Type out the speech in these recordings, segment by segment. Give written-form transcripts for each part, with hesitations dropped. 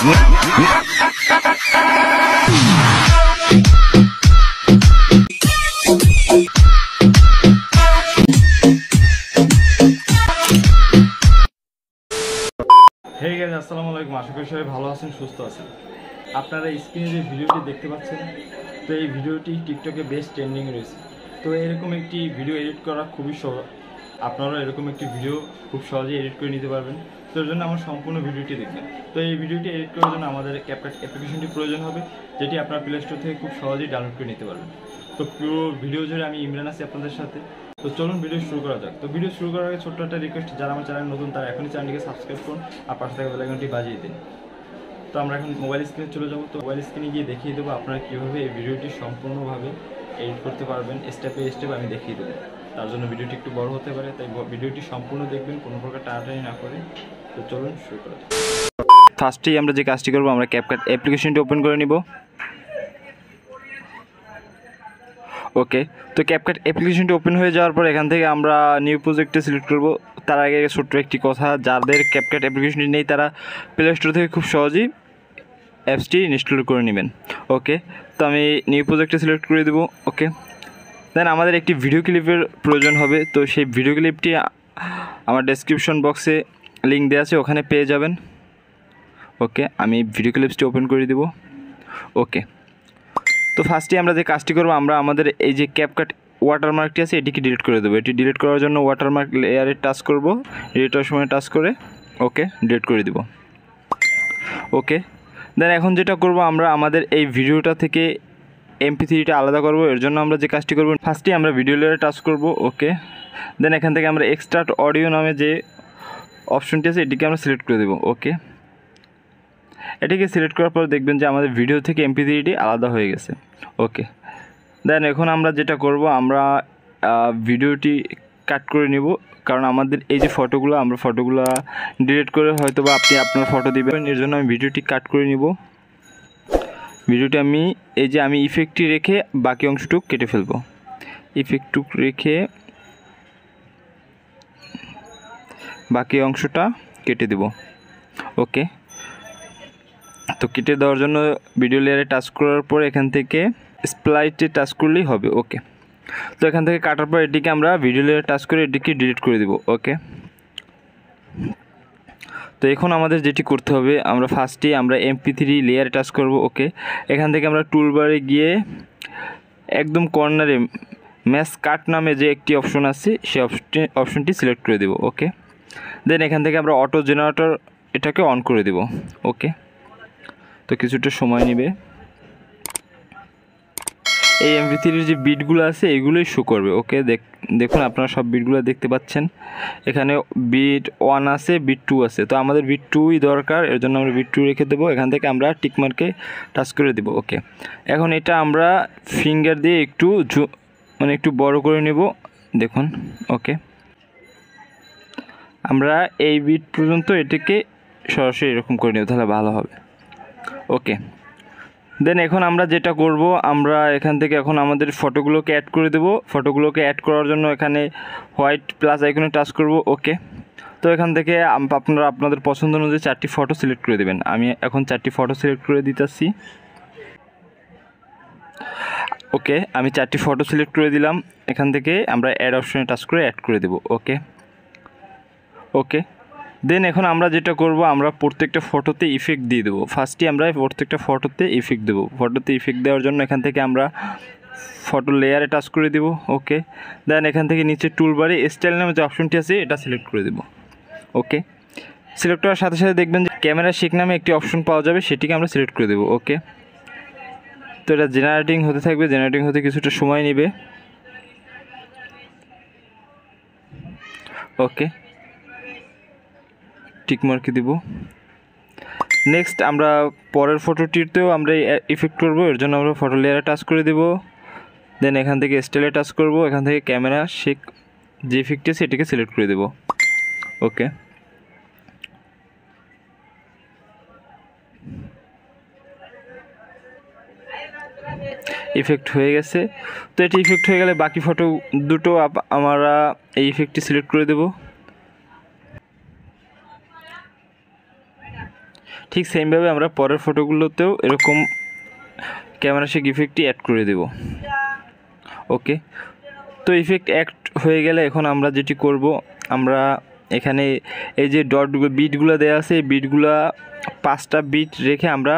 Hey guys, আসসালামু আলাইকুম। আশা করি সবাই ভালো আছেন, সুস্থ আছেন। আপনারা স্ক্রিনে যে ভিডিওটি দেখতে পাচ্ছেন, তো এই ভিডিওটি টিকটকে বেশ ট্রেন্ডিং রয়েছে। তো এরকম একটি ভিডিও এডিট করা খুবই সহজ। আপনারা এরকম একটি ভিডিও খুব সহজেই এডিট করে নিতে পারবেন। তো এর জন্য আমার সম্পূর্ণ ভিডিওটি দেখবেন। তো এই ভিডিওটি এডিট করার জন্য আমাদের ক্যাপকাট অ্যাপ্লিকেশনটি প্রয়োজন হবে, যেটি আপনার প্লে স্টোর থেকে খুব সহজেই ডাউনলোড করে নিতে পারবেন। তো পুরো ভিডিও জুড়ে আমি ইমরান আছি আপনাদের সাথে। তো চলুন ভিডিও শুরু করা যাক। তো ভিডিও শুরু করার আগে ছোট্ট একটা রিকোয়েস্ট, যারা আমার চ্যানেল নতুন তারা এখনই চ্যানেলটিকে সাবস্ক্রাইব করুন আর পাশে থাকা বেল আইকনটি বাজিয়ে দিন। তো আমরা এখন মোবাইল স্ক্রিনে চলে যাব। তো মোবাইল স্ক্রিনে গিয়ে দেখিয়ে দেবো আপনারা কীভাবে এই ভিডিওটি সম্পূর্ণভাবে এডিট করতে পারবেন। স্টেপ বাই স্টেপ আমি দেখিয়ে দেবো। তার জন্য ভিডিওটি একটু বড় হতে পারে, তাই ভিডিওটি সম্পূর্ণ দেখবেন, কোনো প্রকার টানাটানি না করে। তো চলুন শুরু করা যাক। ফার্স্টেই আমরা যে কাজটি করবো, আমরা ক্যাপকাট অ্যাপ্লিকেশনটি ওপেন করে নিব। ওকে, তো ক্যাপকাট অ্যাপ্লিকেশনটি ওপেন হয়ে যাওয়ার পর এখান থেকে আমরা নিউ প্রজেক্টে সিলেক্ট করব। তার আগে ছোট্ট একটি কথা, যাদের ক্যাপকাট অ্যাপ্লিকেশনটি নেই তারা প্লে স্টোর থেকে খুব সহজেই অ্যাপসটি ইনস্টল করে নেবেন। ওকে, তো আমি নিউ প্রজেক্টে সিলেক্ট করে দেবো। ওকে, দেন আমাদের একটি ভিডিও ক্লিপের প্রয়োজন হবে। তো সেই ভিডিও ক্লিপটি আমার ডেসক্রিপশন বক্সে লিঙ্ক দেওয়া আছে, ওখানে পেয়ে যাবেন। ওকে, আমি ভিডিও ক্লিপসটি ওপেন করে দেব। ওকে, তো ফার্স্টে আমরা যে কাজটি করবো, আমরা আমাদের এই যে ক্যাপকাট ওয়াটারমার্কটি আছে এটিকে ডিলিট করে দেবো। এটি ডিলিট করার জন্য ওয়াটারমার্ক লেয়ারে টাচ করব, ডিলিটের সময় টাচ করে ওকে ডিলিট করে দেব। ওকে, দেন এখন যেটা করব, আমরা আমাদের এই ভিডিওটা থেকে MP3টা আলাদা করব। এর জন্য আমরা যে কাজটি করব, ফার্স্টে আমরা ভিডিও লেয়ারে টাচ করব। ওকে, দেন এখান থেকে আমরা এক্সট্রাক্ট অডিও নামে যে অপশনটি আছে এটিকে আমরা সিলেক্ট করে দেব। ওকে, এটিকে সিলেক্ট করার পর দেখবেন যে আমাদের ভিডিও থেকে MP3টি আলাদা হয়ে গেছে। ওকে, দেন এখন আমরা যেটা করব, আমরা ভিডিওটি কাট করে নিব, কারণ আমাদের এই যে ফটোগুলো, আমরা ফটোগুলো ডিলিট করে হয়তো বা আপনি আপনার ফটো দিবেন। এর জন্য আমি ভিডিওটি কাট করে নিব। ভিডিওটি আমি এই যে আমি ইফেক্টটি রেখে বাকি অংশটুকু কেটে ফেলবো। ইফেক্টটুক রেখে বাকি অংশটা কেটে দেব। ওকে, তো কেটে দেওয়ার জন্য ভিডিও লেয়ারে টাচ করার পর এখান থেকে স্প্লাইটে টাচ করলেই হবে। ওকে, তো এখান থেকে কাটার পর এটিকে আমরা ভিডিও লেয়ারে টাচ করে এটিকে ডিলিট করে দেব। ওকে, তো এখন আমাদের যেটি করতে হবে, আমরা ফার্স্টে আমরা MP3 লেয়ারে টাচ করব। ওকে, এখান থেকে আমরা টুলবারে গিয়ে একদম কর্নারে ম্যাচ কাট নামে যে একটি অপশন আছে সেই অপশনটি সিলেক্ট করে দেব। ওকে, দেন এখান থেকে আমরা অটো জেনারেটর এটাকে অন করে দেব। ওকে, তো কিছুটা সময় নেবে। এই MP3-র যে বিটগুলো আছে এগুলোই শো করবে। ওকে, দেখুন আপনারা সব বিটগুলো দেখতে পাচ্ছেন। এখানে বিট 1 আছে, বিট 2 আছে। তো আমাদের বিট 2ই দরকার, এর জন্য আমরা বিট 2 রেখে দেবো। এখান থেকে আমরা টিকমার্কে টাচ করে দেব। ওকে, এখন এটা আমরা ফিঙ্গার দিয়ে একটু একটু বড় করে নেব। দেখুন, ওকে, আমরা এই বিট পর্যন্ত এটাকে সরাসরি এরকম করে নেব, তাহলে ভালো হবে। ওকে, দেন এখন আমরা যেটা করব, আমরা এখান থেকে এখন আমাদের ফটোগুলোকে অ্যাড করে দেব। ফটোগুলোকে অ্যাড করার জন্য এখানে হোয়াইট প্লাস আইকনে টাচ করব। ওকে, তো এখান থেকে আপনারা আপনাদের পছন্দ অনুযায়ী 4টি ফটো সিলেক্ট করে দেবেন। আমি এখন 4টি ফটো সিলেক্ট করে দিতেছি। ওকে, আমি 4টি ফটো সিলেক্ট করে দিলাম। এখান থেকে আমরা অ্যাড অপশনে টাচ করে অ্যাড করে দেব। ওকে, ওকে, দেন এখন আমরা যেটা করব, আমরা প্রত্যেকটা ফটোতে ইফেক্ট দিয়ে দেবো। ফার্স্টে আমরা প্রত্যেকটা ফটোতে ইফেক্ট দেবো। ফটোতে ইফেক্ট দেওয়ার জন্য এখান থেকে আমরা ফটো লেয়ারে টাচ করে দেব। ওকে, দেন এখান থেকে নিচে টুলবারে স্টাইল নামে যে অপশনটি আছে এটা সিলেক্ট করে দেব। ওকে, সিলেক্ট করার সাথে সাথে দেখবেন যে ক্যামেরা শেক নামে একটি অপশন পাওয়া যাবে, সেটিকে আমরা সিলেক্ট করে দেব। ওকে, তো এটা জেনারেটিং হতে থাকবে, জেনারেটিং হতে কিছুটা সময় নেবে। ওকে, টিকমার্কে দিব। নেক্সট আমরা পরের ফটোটিতেও আমরা ইফেক্ট করব। এর জন্য আমরা ফটো লেয়ারে টাচ করে দেব। দেন এখান থেকে স্টাইলে টাচ করব। এখান থেকে ক্যামেরা শেক যে ইফেক্টটি আছে এটিকে সিলেক্ট করে দেব। ওকে, ইফেক্ট হয়ে গেছে। তো এটি ইফেক্ট হয়ে গেলে বাকি ফটো দুটো আমরা এই ইফেক্টটি সিলেক্ট করে দেব। ঠিক সেমভাবে আমরা পরের ফটোগুলোতেও এরকম ক্যামেরা শেক ইফেক্টটি অ্যাড করে দেব। ওকে, তো ইফেক্ট অ্যাড হয়ে গেলে এখন আমরা যেটি করব, আমরা এখানে এই যে বিটগুলো দেওয়া আছে, এই বিটগুলা 5টা বিট রেখে আমরা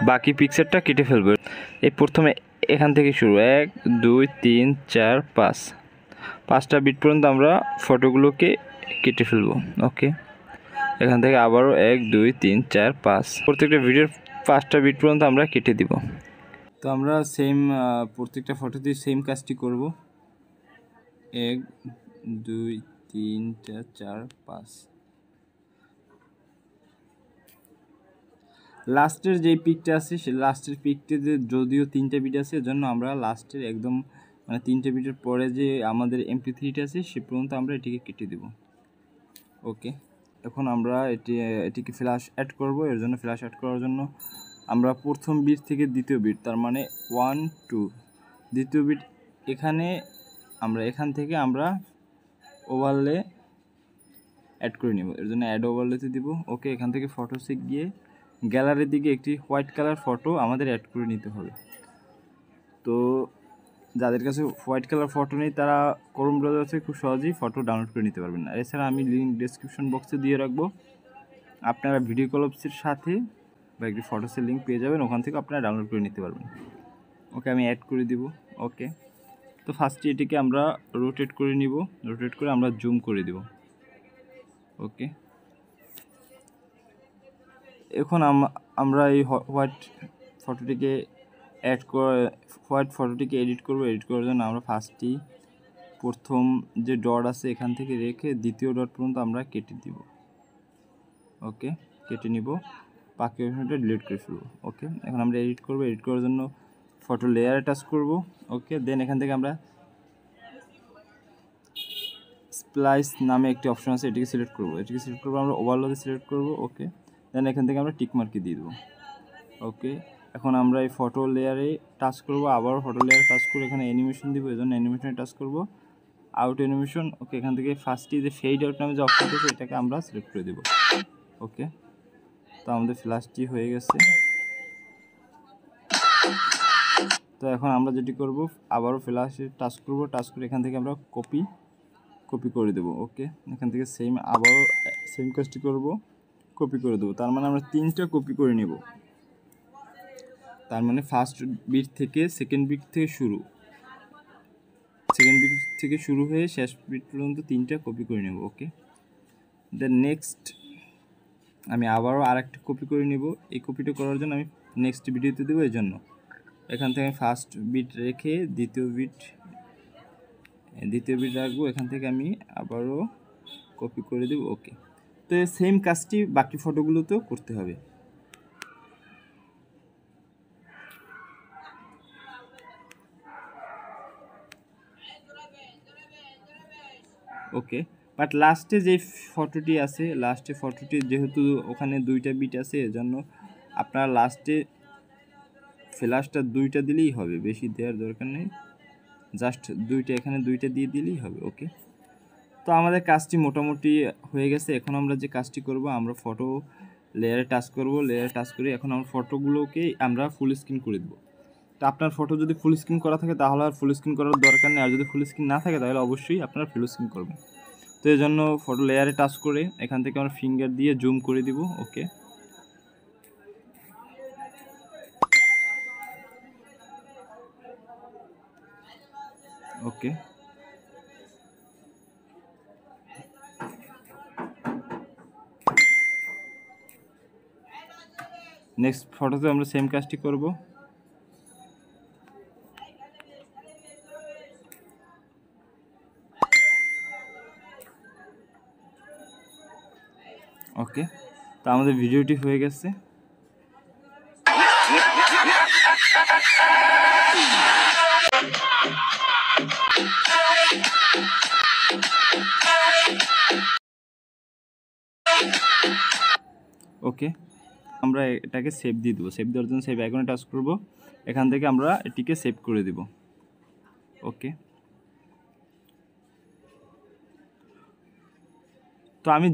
বাকি পিকচারটা কেটে ফেলবো। এই প্রথমে এখান থেকে শুরু, 1 2 3 4 5টা বিট পর্যন্ত আমরা ফটোগুলোকে কেটে ফেলবো। ওকে, এখান থেকে আবারও 1 2 3 4 5 প্রত্যেকটা ভিডিওর 5টা বিট পর্যন্ত আমরা কেটে দিব। তো আমরা সেম প্রত্যেকটা ফটোতে সেম কাজটি করব। 1 2 3 4 5। লাস্টের যে পিকটা আছে সে লাস্টের পিকটাতে যদিও 3টা বিট আছে, এজন্য আমরা লাস্টের একদম মানে 3টে বিটের পরে যে আমাদের MP3টা আছে সে পর্যন্ত আমরা এটিকে কেটে দেব। ওকে, এখন আমরা এটিকে ফ্ল্যাশ অ্যাড করব। এর জন্য ফ্ল্যাশ অ্যাড করার জন্য আমরা প্রথম বিট থেকে দ্বিতীয় বিট, তার মানে 1 2, দ্বিতীয় বিট এখানে আমরা এখান থেকে আমরা ওভারলে অ্যাড করে নেব। এর জন্য অ্যাড ওভারলেতে দিব। ওকে, এখান থেকে ফটোসে গিয়ে গ্যালারির দিকে একটি হোয়াইট কালার ফটো আমাদের অ্যাড করে নিতে হবে। তো যাদের কাছে হোয়াইট কালার ফটো নেই তারা ক্রোম ব্রাউজারে খুব সহজেই ফটো ডাউনলোড করে নিতে পারবেন। এছাড়া আমি লিঙ্ক ডেসক্রিপশন বক্সে দিয়ে রাখবো, আপনারা ভিডিও কলসের সাথে বা একটি ফটোসের লিঙ্ক পেয়ে যাবেন, ওখান থেকে আপনারা ডাউনলোড করে নিতে পারবেন। ওকে, আমি অ্যাড করে দিব। ওকে, তো ফার্স্টে এটিকে আমরা রোটেট করে নিব, রোটেট করে আমরা জুম করে দিব। ওকে, এখন আমরা এই হোয়াইট ফটোটিকে এডিট করব। এডিট করার জন্য আমরা ফার্স্টেই প্রথম যে ডট আছে এখান থেকে রেখে দ্বিতীয় ডট পর্যন্ত আমরা কেটে দিব। ওকে, কেটে নিব, বাকি অংশটা ডিলিট করে ফেলব। ওকে, এখন আমরা এডিট করব। এডিট করার জন্য ফটো লেয়ারে টাচ করব। ওকে, দেন এখান থেকে আমরা স্প্লাইস নামে একটি অপশন আছে, এটিকে সিলেক্ট করব। এটিকে সিলেক্ট করব, আমরা ওভারলোডে সিলেক্ট করব। ওকে, দেন এখান থেকে আমরা টিক মার্কে দিয়ে দেবো। ওকে, এখন আমরা এই ফটো লেয়ারে টাচ করব, আবারও ফটো লেয়ারে টাচ করে এখানে অ্যানিমেশন দিব। এজন্য অ্যানিমেশনে টাচ করব, আউট অ্যানিমেশন। ওকে, এখান থেকে ফার্স্টে যে ফেড আউট নামে যে অপশন আছে এটাকে আমরা সিলেক্ট করে দেব। ওকে, তো আমাদের ফ্ল্যাশটি হয়ে গেছে। তো এখন আমরা যেটি করব, আবারও ফ্ল্যাশে টাচ করব, টাচ করে এখান থেকে আমরা কপি করে দেব। ওকে, এখান থেকে আবারও সেম কাজটি করব, কপি করে দেবো। তার মানে আমরা 3টা কপি করে নেব। তার মানে ফার্স্ট বিট থেকে সেকেন্ড বিট থেকে শুরু হয়ে শেষ বিট পর্যন্ত 3টা কপি করে নেব। ওকে, দেন নেক্সট আমি আবারও আরেকটা কপি করে নেব। এই কপিটা করার জন্য আমি নেক্সট ভিডিওতে দেবো। এই জন্য এখান থেকে ফার্স্ট বিট রেখে দ্বিতীয় বিট রাখবো। এখান থেকে আমি আবারও কপি করে দেব। ওকে, তো সেম কাজটি বাকি ফটোগুলোতেও করতে হবে। ওকে, বাট লাস্টে যে ফটোটি আছে, যেহেতু ওখানে 2টা বিট আছে, এজন্য আপনারা লাস্টে ফ্ল্যাশটা 2টা দিলেই হবে, বেশি দেওয়ার দরকার নেই, জাস্ট 2টা, এখানে 2টা দিয়ে দিলেই হবে। ওকে, তো আমাদের কাজটি মোটামুটি হয়ে গেছে। এখন আমরা যে কাজটি করব, আমরা ফটো লেয়ারে টাচ করব। লেয়ারে টাচ করে এখন আমরা ফটোগুলোকে আমরা ফুল স্ক্রিন করে দেবো। তো আপনার ফটো যদি ফুল স্ক্রিন করা থাকে তাহলে আর ফুল স্ক্রিন করার দরকার নেই, আর যদি ফুল স্ক্রিন না থাকে তাহলে অবশ্যই আপনারা ফুল স্ক্রিন করবেন। তো এই জন্য ফটো লেয়ারে টাচ করে এখান থেকে আমরা ফিঙ্গার দিয়ে জুম করে দিব। ওকে, ওকে, নেক্সট ফটোতে আমরা সেম কাজটি করব। ওকে, তো আমাদের ভিডিওটি হয়ে গেছে। ওকে, আমরা এটাকে সেভ দিয়ে দেবো। সেভ দেওয়ার জন্য সেভ আইকনে টাচ করব। এখান থেকে আমরা এটিকে সেভ করে দেব। ওকে, তো তো আমি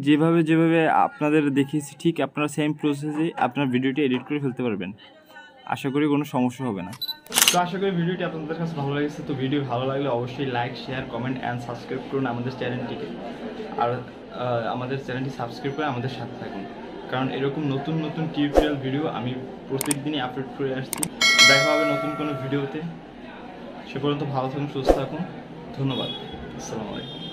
যেভাবে আপনাদের দেখিয়েছি ঠিক আপনারা সেম প্রসেসে আপনার ভিডিওটি এডিট করে ফেলতে পারবেন। আশা করি কোনো সমস্যা হবে না। তো আশা করি ভিডিওটি আপনাদের কাছে ভালো লেগেছে। তো ভিডিও ভালো লাগলে অবশ্যই like, share, comment and subscribe করুন আমাদের চ্যানেলটিকে। আর আমাদের চ্যানেলটি সাবস্ক্রাইব করে আমাদের সাথে থাকুন, কারণ এরকম নতুন নতুন টিউটোরিয়াল ভিডিও আমি প্রত্যেকদিনই আপলোড করে আসছি। দেখা হবে নতুন কোনো ভিডিওতে। সে পর্যন্ত ভালো থাকুন, সুস্থ থাকুন। ধন্যবাদ। আসসালামু আলাইকুম।